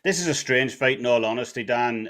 This is a strange fight, in all honesty, Dan.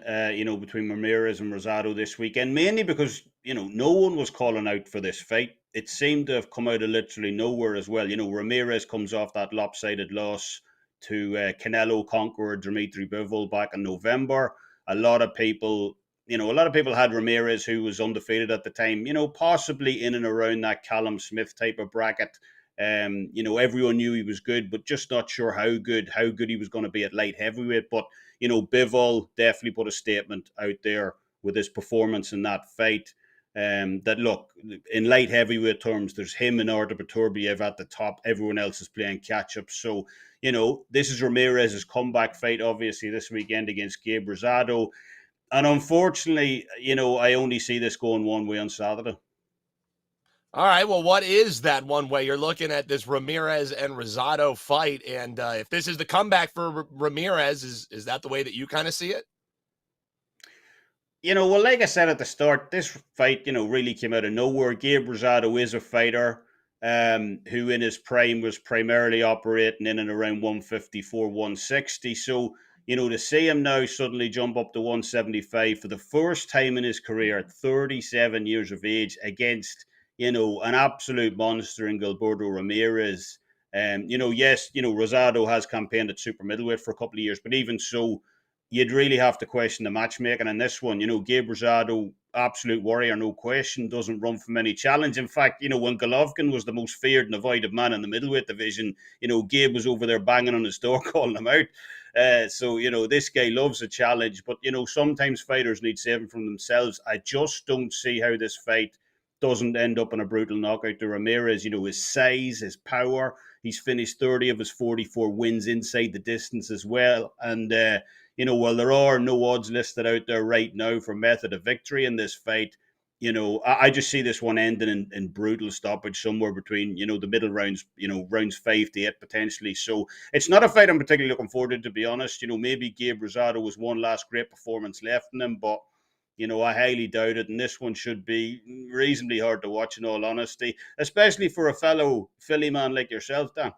Between Ramirez and Rosado this weekend, mainly because no one was calling out for this fight. It seemed to have come out of literally nowhere as well. Ramirez comes off that lopsided loss to Canelo conqueror Dimitri Bivol back in November. A lot of people, had Ramirez, who was undefeated at the time. Possibly in and around that Callum Smith type of bracket. Everyone knew he was good, but just not sure how good he was going to be at light heavyweight. But, Bivol definitely put a statement out there with his performance in that fight. That look, in light heavyweight terms, there's him and Artur Beterbiev at the top. Everyone else is playing catch up. So, this is Ramirez's comeback fight, obviously, this weekend against Gabriel Rosado. And unfortunately, I only see this going one way on Saturday. All right, well, what is that one way? You're looking at this Ramirez and Rosado fight, and if this is the comeback for Ramirez, is that the way that you kind of see it? Well, like I said at the start, this fight, really came out of nowhere. Gabe Rosado is a fighter who in his prime was primarily operating in and around 154, 160. So, to see him now suddenly jump up to 175 for the first time in his career at 37 years of age against, an absolute monster in Gilberto Ramirez. Yes, Rosado has campaigned at super middleweight for a couple of years, but even so, you'd really have to question the matchmaking in this one. Gabe Rosado, absolute warrior, no question, doesn't run from any challenge. In fact, when Golovkin was the most feared and avoided man in the middleweight division, Gabe was over there banging on his door, calling him out. This guy loves a challenge, but, sometimes fighters need saving from themselves. I just don't see how this fight doesn't end up in a brutal knockout to Ramirez. His size, his power. He's finished 30 of his 44 wins inside the distance as well. And, while there are no odds listed out there right now for method of victory in this fight, I just see this one ending in brutal stoppage somewhere between, the middle rounds, rounds 5 to 8 potentially. So it's not a fight I'm particularly looking forward to be honest. Maybe Gabe Rosado was one last great performance left in him, but I highly doubt it. And this one should be reasonably hard to watch, in all honesty, especially for a fellow Philly man like yourself, Dan.